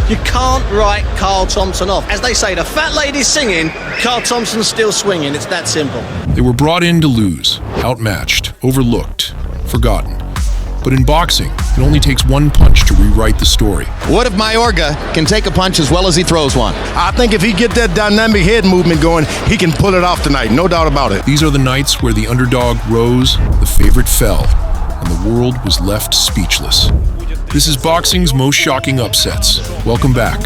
You can't write Carl Thompson off. As they say, the fat lady's singing, Carl Thompson's still swinging. It's that simple. They were brought in to lose, outmatched, overlooked, forgotten. But in boxing, it only takes one punch to rewrite the story. What if Mayorga can take a punch as well as he throws one? I think if he get that dynamic head movement going, he can pull it off tonight, no doubt about it. These are the nights where the underdog rose, the favorite fell, and the world was left speechless. This is boxing's most shocking upsets. Welcome back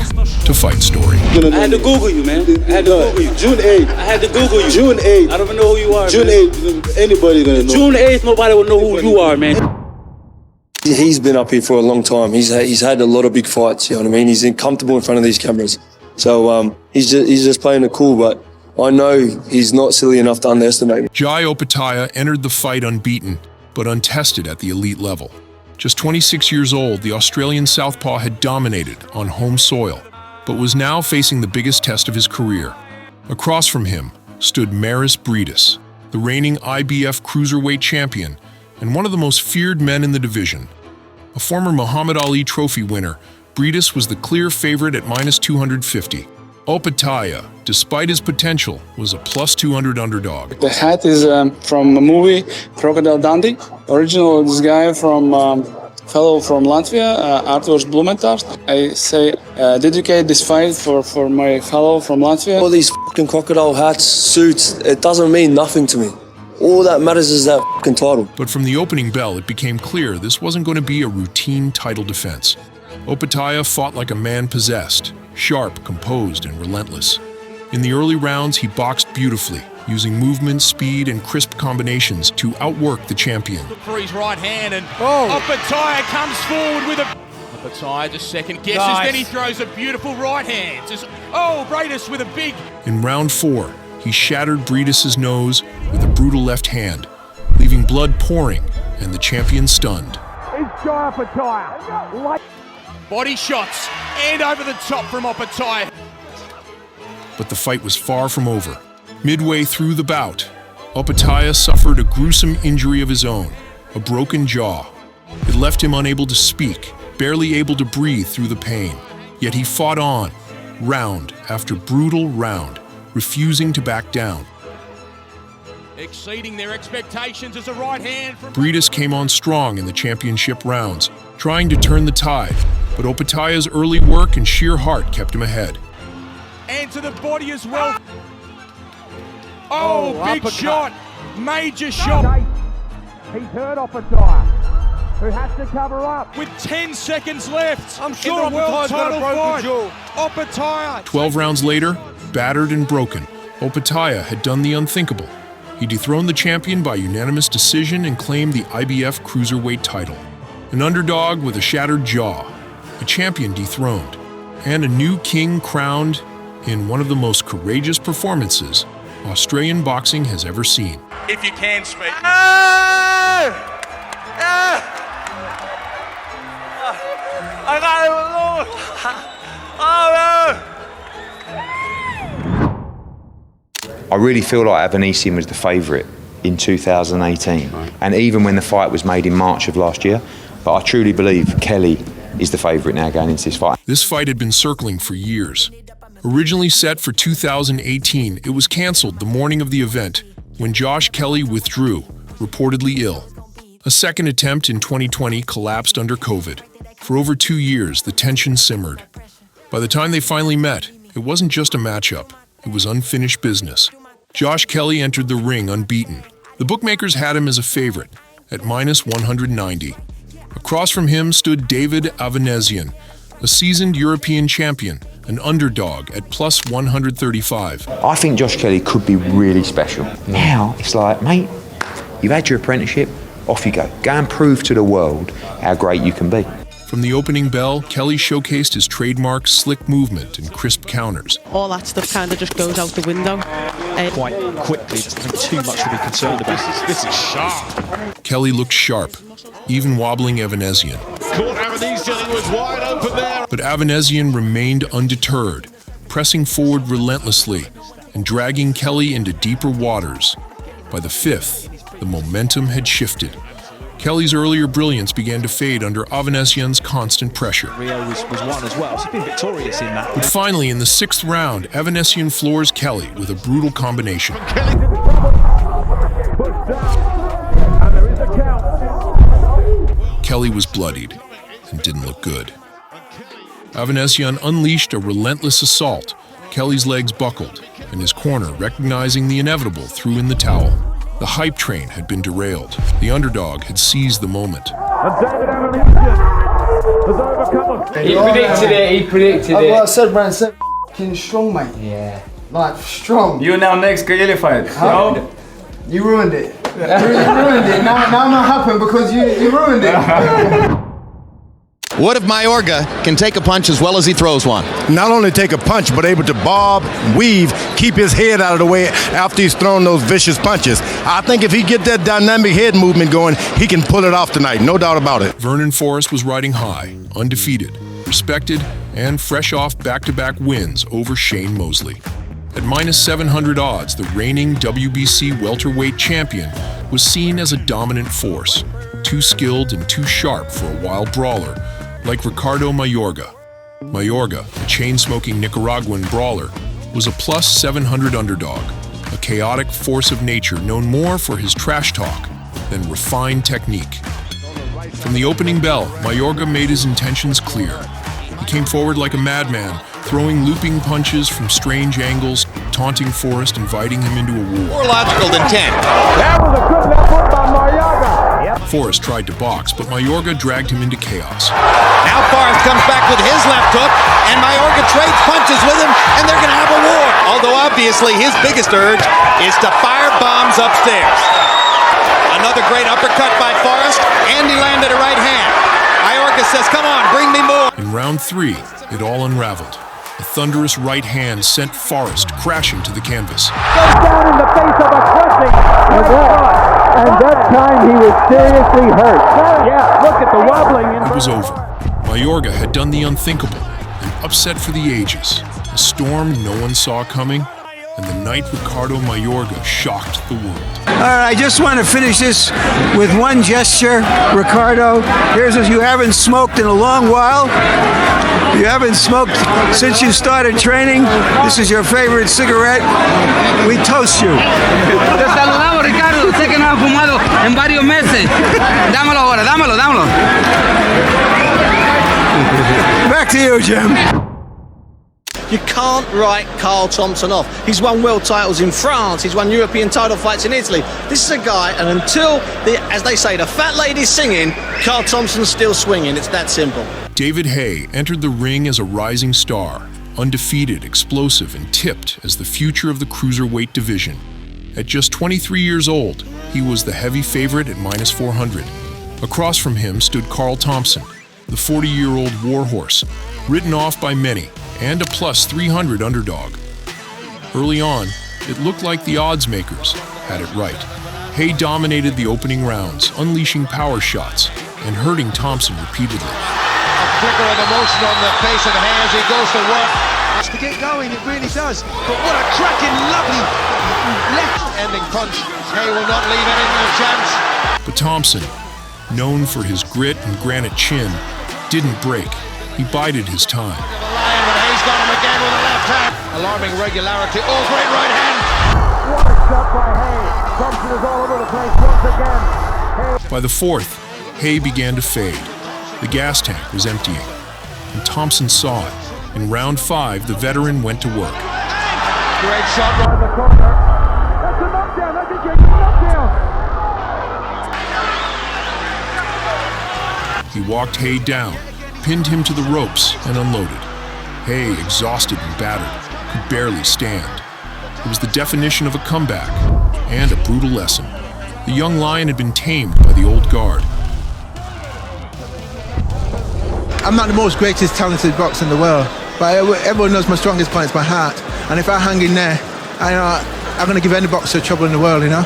to Fight Story. I had to Google you, man. I had to Google you. June 8th. I had to Google you. June 8th. I don't even know who you are, June man. 8th, anybody gonna know. June 8th, nobody will know who you are, man. He's been up here for a long time. He's had a lot of big fights, you know what I mean? He's comfortable in front of these cameras. So he's just playing it cool, but I know he's not silly enough to underestimate me. Jai Opetaia entered the fight unbeaten, but untested at the elite level. Just 26 years old, the Australian southpaw had dominated on home soil, but was now facing the biggest test of his career. Across from him stood Mairis Briedis, the reigning IBF cruiserweight champion and one of the most feared men in the division. A former Muhammad Ali trophy winner, Briedis was the clear favorite at -250. Opetaia, despite his potential, was a +200 underdog. The hat is from a movie, Crocodile Dundee. Original, this guy from fellow from Latvia, Arturs Blumentārs. I say dedicate this fight for my fellow from Latvia. All these fucking crocodile hats, suits, it doesn't mean nothing to me. All that matters is that fucking title. But from the opening bell, it became clear this wasn't going to be a routine title defense. Opetaia fought like a man possessed, sharp, composed, and relentless. In the early rounds, he boxed beautifully, using movement, speed, and crisp combinations to outwork the champion. For his right hand, and Opetaia comes forward with a... Opetaia just second guesses, then he throws a beautiful right hand. Briedis with a big... In round 4, he shattered Briedis' nose with a brutal left hand, leaving blood pouring and the champion stunned. It's Jai Opetaia. Body shots and over the top from Opetaia. But the fight was far from over. Midway through the bout, Opetaia suffered a gruesome injury of his own, a broken jaw. It left him unable to speak, barely able to breathe through the pain. Yet he fought on, round after brutal round, refusing to back down. Exceeding their expectations as a right hand from... Briedis came on strong in the championship rounds, trying to turn the tide, but Opetaia's early work and sheer heart kept him ahead. And to the body as well. Big shot. Major shot. He's hurt Opetaia, who has to cover up. With 10 seconds left. I'm sure in the world Opetaia's got a title broken fight. jaw. Opetaia. 12 rounds later, battered and broken, Opetaia had done the unthinkable. He dethroned the champion by unanimous decision and claimed the IBF cruiserweight title. An underdog with a shattered jaw, a champion dethroned, and a new king crowned in one of the most courageous performances Australian boxing has ever seen. If you can speak. I really feel like Avanesyan was the favourite in 2018, and even when the fight was made in March of last year. But I truly believe Kelly is the favourite now going into this fight. This fight had been circling for years. Originally set for 2018, it was cancelled the morning of the event when Josh Kelly withdrew, reportedly ill. A second attempt in 2020 collapsed under COVID. For over 2 years, the tension simmered. By the time they finally met, it wasn't just a matchup, it was unfinished business. Josh Kelly entered the ring unbeaten. The bookmakers had him as a favorite, at -190. Across from him stood David Avanesyan, a seasoned European champion, an underdog at +135. I think Josh Kelly could be really special. Now, it's like, mate, you've had your apprenticeship, off you go. Go and prove to the world how great you can be. From the opening bell, Kelly showcased his trademark slick movement and crisp counters. All that stuff kind of just goes out the window. Quite quickly, there's too much to be concerned about. This is sharp. Kelly looked sharp, even wobbling Avanesyan. Caught Avanesyan was wide open there. But Avanesyan remained undeterred, pressing forward relentlessly and dragging Kelly into deeper waters. By the 5th, the momentum had shifted. Kelly's earlier brilliance began to fade under Avanesyan's constant pressure. Rio was one as well. She's been victorious in that. But finally, in the 6th round, Avanesyan floors Kelly with a brutal combination. Kelly was bloodied and didn't look good. Avanesyan unleashed a relentless assault. Kelly's legs buckled, and his corner, recognizing the inevitable, threw in the towel. The hype train had been derailed. The underdog had seized the moment. He predicted it, he predicted it. Like I said, man, it's f***ing strong, mate. Yeah. Like, strong. You now next Khalil fight. No? You ruined it. You ruined it. Now I'm not happy because you ruined it. What if Mayorga can take a punch as well as he throws one? Not only take a punch, but able to bob, weave, keep his head out of the way after he's thrown those vicious punches. I think if he get that dynamic head movement going, he can pull it off tonight, no doubt about it. Vernon Forrest was riding high, undefeated, respected, and fresh off back-to-back wins over Shane Mosley. At -700 odds, the reigning WBC welterweight champion was seen as a dominant force, too skilled and too sharp for a wild brawler like Ricardo Mayorga. Mayorga, a chain-smoking Nicaraguan brawler, was a +700 underdog, a chaotic force of nature known more for his trash talk than refined technique. From the opening bell, Mayorga made his intentions clear. He came forward like a madman, throwing looping punches from strange angles, taunting Forrest, inviting him into a war. More logical than 10. That was a good left hook by Mayorga. Forrest tried to box, but Mayorga dragged him into chaos. Now Forrest comes back with his left hook, and Mayorga trades punches with him, and they're going to have a war. Although obviously his biggest urge is to fire bombs upstairs. Another great uppercut by Forrest, and he landed a right hand. Mayorga says, come on, bring me more. In round 3, it all unraveled. A thunderous right hand sent Forrest crashing to the canvas. Goes down in the face of a crushing. And that time he was seriously hurt. Yeah, look at the wobbling. It was over. Mayorga had done the unthinkable, an upset for the ages, a storm no one saw coming, and the night Ricardo Mayorga shocked the world. All right, I just want to finish this with one gesture, Ricardo. Here's what you haven't smoked in a long while. You haven't smoked since you started training. This is your favorite cigarette. We toast you. Te saludamos, Ricardo. Sé que no has fumado en varios meses. Dámelo ahora, dámelo. Back to you, Jim. You can't write Carl Thompson off. He's won world titles in France. He's won European title fights in Italy. This is a guy, and until, as they say, the fat lady's singing, Carl Thompson's still swinging. It's that simple. David Haye entered the ring as a rising star, undefeated, explosive, and tipped as the future of the cruiserweight division. At just 23 years old, he was the heavy favorite at -400. Across from him stood Carl Thompson, the 40-year-old warhorse, written off by many, and a +300 underdog. Early on, it looked like the odds makers had it right. Haye dominated the opening rounds, unleashing power shots and hurting Thompson repeatedly. A flicker of emotion on the face of Haye as he goes to work. It's to get going, it really does. But what a cracking, lovely left-ending punch. Haye will not leave anything a chance. But Thompson, known for his grit and granite chin, didn't break. He bided his time. He's got him again with a left hand. Alarming regularity. Oh, great right hand. What a shot by Haye. Thompson is all over the place once again. By the 4th, Haye began to fade. The gas tank was emptying, and Thompson saw it. In round 5, the veteran went to work. Great shot right in the corner. That's a knockdown. That's a genuine knockdown. He walked Haye down, pinned him to the ropes, and unloaded. Haye, exhausted and battered, could barely stand. It was the definition of a comeback and a brutal lesson. The young lion had been tamed by the old guard. I'm not the most greatest talented boxer in the world, but everyone knows my strongest point is my heart. And if I hang in there, I'm going to give any boxer trouble in the world, you know?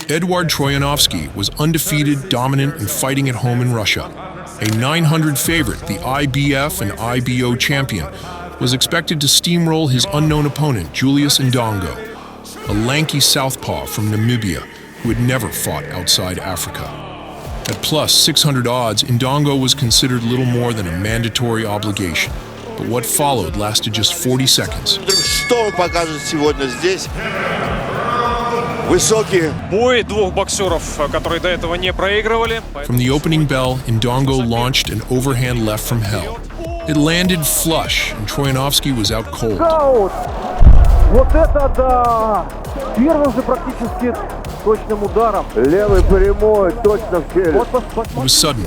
Eduard Troyanovsky was undefeated, dominant, and fighting at home in Russia. A 900 favorite, the IBF and IBO champion, was expected to steamroll his unknown opponent, Julius Indongo, a lanky southpaw from Namibia who had never fought outside Africa. At plus 600 odds, Indongo was considered little more than a mandatory obligation. But what followed lasted just 40 seconds. Бой двух боксеров, которые до этого не проигрывали. From the opening bell, Indongo launched an overhand left from hell. It landed flush, and Troyanovsky was out cold. Вот это да! Первым же практически точным ударом. Левый прямой, точно в челюсть. It was sudden,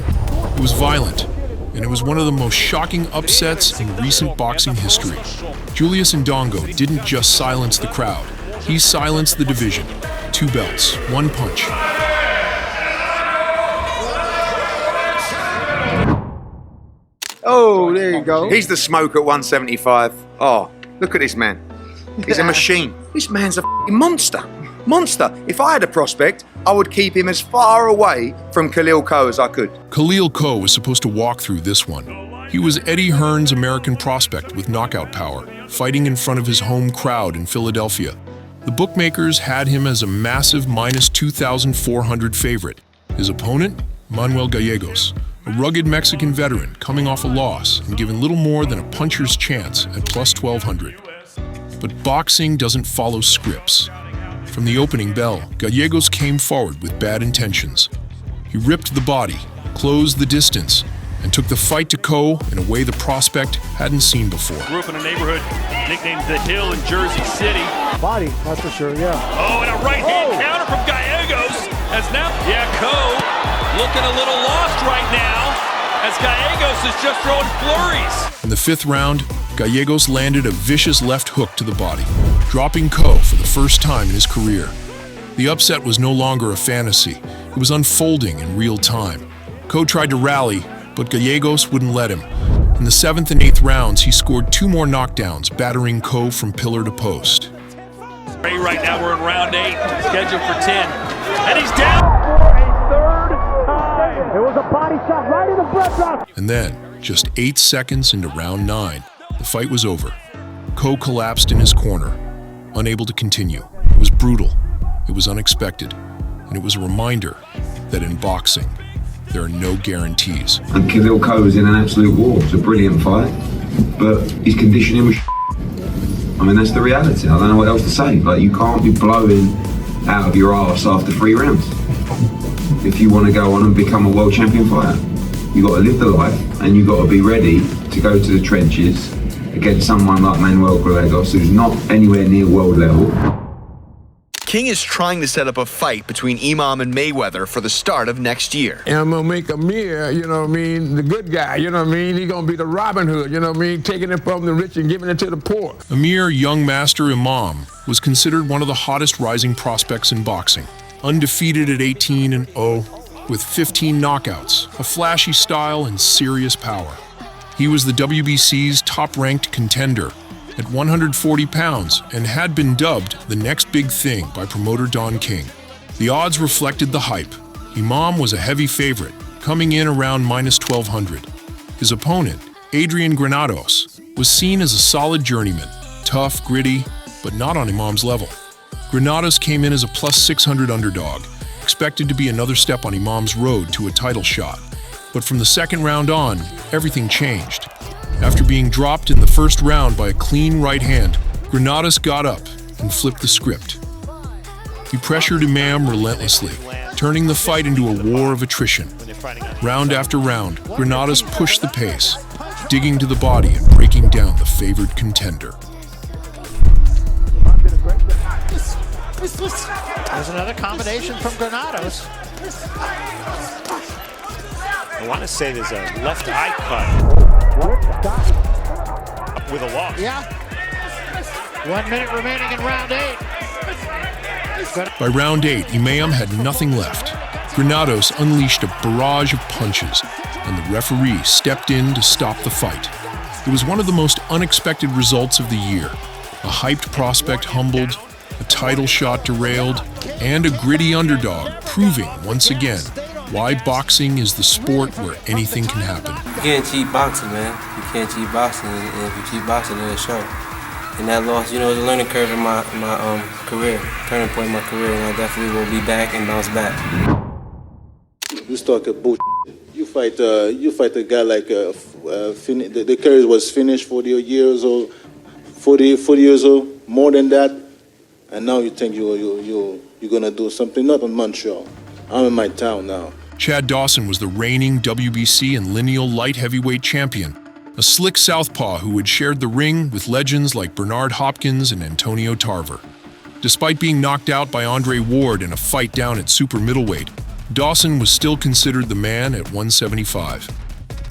it was violent, and it was one of the most shocking upsets in recent boxing history. Julius Indongo didn't just silence the crowd, he silenced the division. 2 belts, 1 punch. Oh, there you go. He's the smoke at 175. Oh, look at this man. He's a machine. This man's a f***ing monster. Monster. If I had a prospect, I would keep him as far away from Khalil Ko as I could. Khalil Ko was supposed to walk through this one. He was Eddie Hearn's American prospect with knockout power, fighting in front of his home crowd in Philadelphia. The bookmakers had him as a massive minus 2,400 favorite. His opponent, Manuel Gallegos, a rugged Mexican veteran coming off a loss and given little more than a puncher's chance at plus 1,200. But boxing doesn't follow scripts. From the opening bell, Gallegos came forward with bad intentions. He ripped the body, closed the distance, and took the fight to Ko in a way the prospect hadn't seen before. Grew up in a neighborhood nicknamed The Hill in Jersey City. Body, that's for sure, yeah. Oh, and a right-hand counter from Gallegos. As now, Ko looking a little lost right now as Gallegos is just throwing flurries. In the 5th round, Gallegos landed a vicious left hook to the body, dropping Ko for the first time in his career. The upset was no longer a fantasy. It was unfolding in real time. Ko tried to rally, but Gallegos wouldn't let him. In the 7th and 8th rounds, he scored 2 more knockdowns, battering Ko from pillar to post. Right now we're in round 8, scheduled for 10. And he's down for a 3rd time. It was a body shot right in the breast drop. And then, just 8 seconds into round 9, the fight was over. Ko collapsed in his corner, unable to continue. It was brutal, it was unexpected, and it was a reminder that in boxing, there are no guarantees. And Khalil Ko was in an absolute war. It was a brilliant fight, but his conditioning was I mean, that's the reality. I don't know what else to say. Like, you can't be blowing out of your arse after 3 rounds. If you want to go on and become a world champion fighter, you got to live the life, and you got to be ready to go to the trenches against someone like Manuel Gallegos, who's not anywhere near world level. King is trying to set up a fight between Imam and Mayweather for the start of next year. And I'm going to make Amir, you know what I mean, the good guy, you know what I mean? He's going to be the Robin Hood, you know what I mean, taking it from the rich and giving it to the poor. Amir young master Imam was considered one of the hottest rising prospects in boxing. Undefeated at 18-0, with 15 knockouts, a flashy style and serious power. He was the WBC's top-ranked contender at 140 pounds and had been dubbed the next big thing by promoter Don King. The odds reflected the hype. Imam was a heavy favorite, coming in around minus 1,200. His opponent, Adrian Granados, was seen as a solid journeyman, tough, gritty, but not on Imam's level. Granados came in as a plus 600 underdog, expected to be another step on Imam's road to a title shot. But from the 2nd round on, everything changed. After being dropped in the 1st round by a clean right hand, Granados got up and flipped the script. He pressured Imam relentlessly, turning the fight into a war of attrition. Round after round, Granados pushed the pace, digging to the body and breaking down the favored contender. There's another combination from Granados. I want to say there's a left eye cut with a loss. Yeah. 1 minute remaining in round 8. By round 8, Imam had nothing left. Granados unleashed a barrage of punches, and the referee stepped in to stop the fight. It was one of the most unexpected results of the year. A hyped prospect humbled, a title shot derailed, and a gritty underdog proving once again why boxing is the sport where anything can happen. You can't cheat boxing, man. You can't cheat boxing, and if you cheat boxing, it'll show. And that loss, you know, was a learning curve in my career, turning point in my career, and I definitely will be back and bounce back. You talk about you fight a guy like the career was finished 40 years old, 40 years old, more than that, and now you think you're gonna do something. Not in Montreal. I'm in my town now. Chad Dawson was the reigning WBC and lineal light heavyweight champion, a slick southpaw who had shared the ring with legends like Bernard Hopkins and Antonio Tarver. Despite being knocked out by Andre Ward in a fight down at super middleweight, Dawson was still considered the man at 175.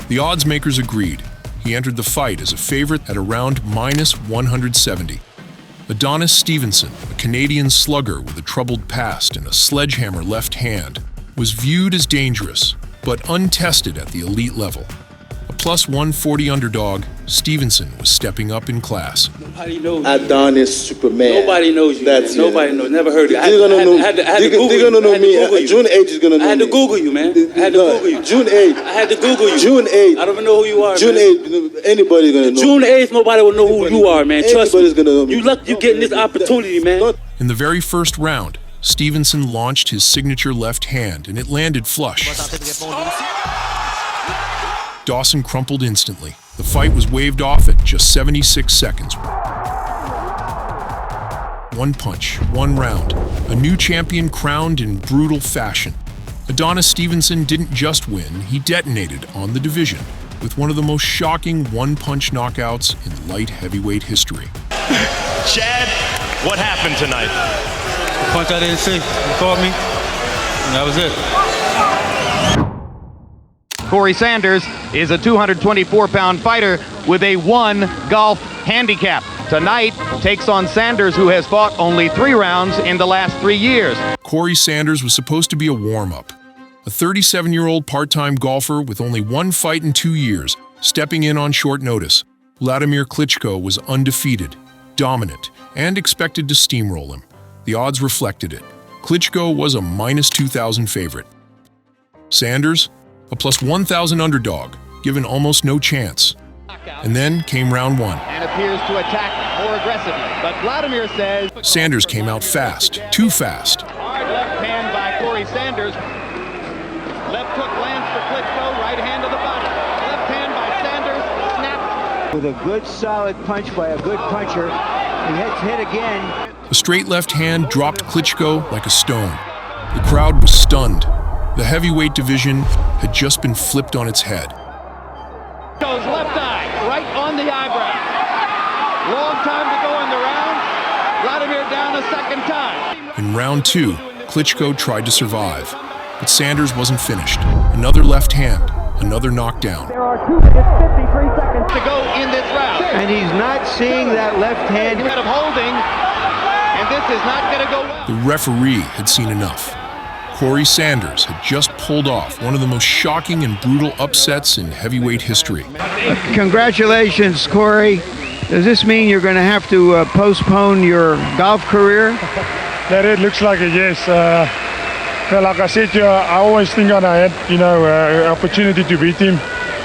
The odds makers agreed. He entered the fight as a favorite at around -170. Adonis Stevenson, a Canadian slugger with a troubled past and a sledgehammer left hand, was viewed as dangerous, but untested at the elite level. A +140 underdog, Stevenson was stepping up in class. Nobody knows Adonis, Superman. Nobody knows you. That's man. Nobody knows. Never heard you. They're gonna know me. June 8th is gonna know me. I had to Google you, man. I had to Google you. June 8th. I had to Google you. June 8th. I don't even know who you are. June 8th. Anybody's gonna know. June 8th, nobody will know who you are, man. Trust me. Anybody's gonna know me. You getting this opportunity, man. In the very first round, Stevenson launched his signature left hand and it landed flush. Dawson crumpled instantly. The fight was waved off at just 76 seconds. One punch, one round. A new champion crowned in brutal fashion. Adonis Stevenson didn't just win, he detonated on the division with one of the most shocking one-punch knockouts in light heavyweight history. Chad, what happened tonight? The punch I didn't see. You caught me, and that was it. Corrie Sanders is a 224-pound fighter with a 1 golf handicap. Tonight takes on Sanders, who has fought only 3 rounds in the last 3 years. Corrie Sanders was supposed to be a warm-up. A 37-year-old part-time golfer with only 1 fight in 2 years, stepping in on short notice. Wladimir Klitschko was undefeated, dominant, and expected to steamroll him. The odds reflected it. Klitschko was a -2,000 favorite. Sanders, a +1,000 underdog, given almost no chance. And then came round 1. And appears to attack more aggressively, but Wladimir says... Sanders came out fast, too fast. Hard left hand by Corrie Sanders. Left hook lands for Klitschko, right hand to the body. Left hand by Sanders, snap. With a good solid punch by a good puncher, he hits hit again. A straight left hand dropped Klitschko like a stone. The crowd was stunned. The heavyweight division had just been flipped on its head. Goes left eye, right on the eyebrow. Long time to go in the round. Wladimir down a second time. In round 2, Klitschko tried to survive, but Sanders wasn't finished. Another left hand, another knockdown. There are 2 minutes, 53 seconds to go in this round. And he's not seeing that left hand. Instead of holding, and this is not going to go well. The referee had seen enough. Corrie Sanders had just pulled off one of the most shocking and brutal upsets in heavyweight history. Congratulations, Corrie. Does this mean you're going to have to postpone your golf career? That it looks like a yes. Like I said, I always think that I had, opportunity to beat him,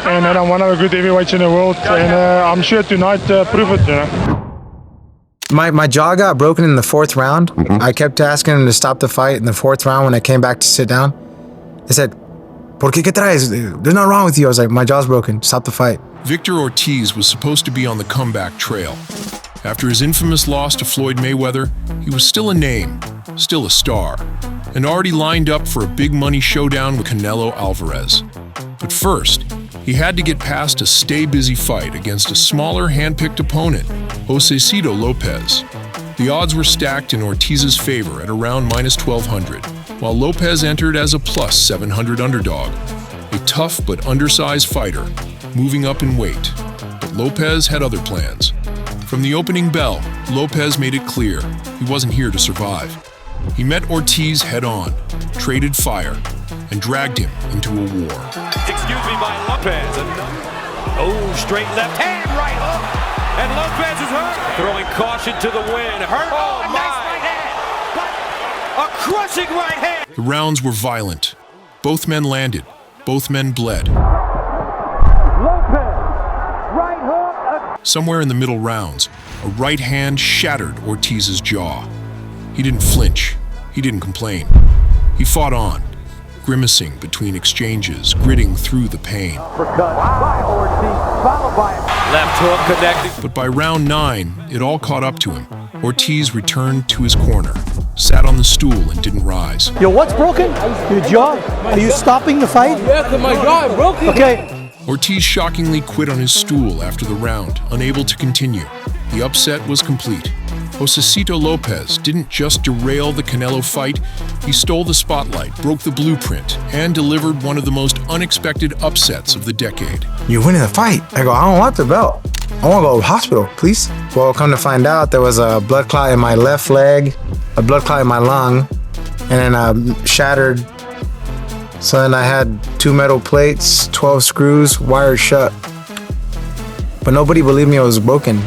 and I'm one of the good heavyweights in the world, and I'm sure tonight prove it. My jaw got broken in the 4th round. I kept asking him to stop the fight in the 4th round when I came back to sit down. They said, ¿Por qué traes? There's nothing wrong with you. I was like, my jaw's broken. Stop the fight. Victor Ortiz was supposed to be on the comeback trail. After his infamous loss to Floyd Mayweather, he was still a name, still a star, and already lined up for a big money showdown with Canelo Alvarez. But first, he had to get past a stay-busy fight against a smaller hand-picked opponent, Josesito López. The odds were stacked in Ortiz's favor at around -1,200, while López entered as a +700 underdog, a tough but undersized fighter, moving up in weight. But López had other plans. From the opening bell, López made it clear he wasn't here to survive. He met Ortiz head-on, traded fire, and dragged him into a war. Excuse me, by López. Oh, straight left hand, right hook. And López is hurt. Throwing caution to the wind. Hurt. Oh, my. Nice right hand. A crushing right hand. The rounds were violent. Both men landed. Both men bled. Somewhere in the middle rounds, a right hand shattered Ortiz's jaw. He didn't flinch. He didn't complain. He fought on, grimacing between exchanges, gritting through the pain. Left hook connected. But by round 9, it all caught up to him. Ortiz returned to his corner, sat on the stool and didn't rise. Yo, what's broken? Your jaw? Are you stopping the fight? Yeah, because my jaw is broken. Okay. Ortiz shockingly quit on his stool after the round, unable to continue. The upset was complete. Josesito López didn't just derail the Canelo fight, he stole the spotlight, broke the blueprint, and delivered one of the most unexpected upsets of the decade. You're winning the fight. I go, I don't want the belt. I want to go to the hospital, please. Well, come to find out, there was a blood clot in my left leg, a blood clot in my lung, and then shattered. So then I had 2 metal plates, 12 screws, wired shut. But nobody believed me it was broken.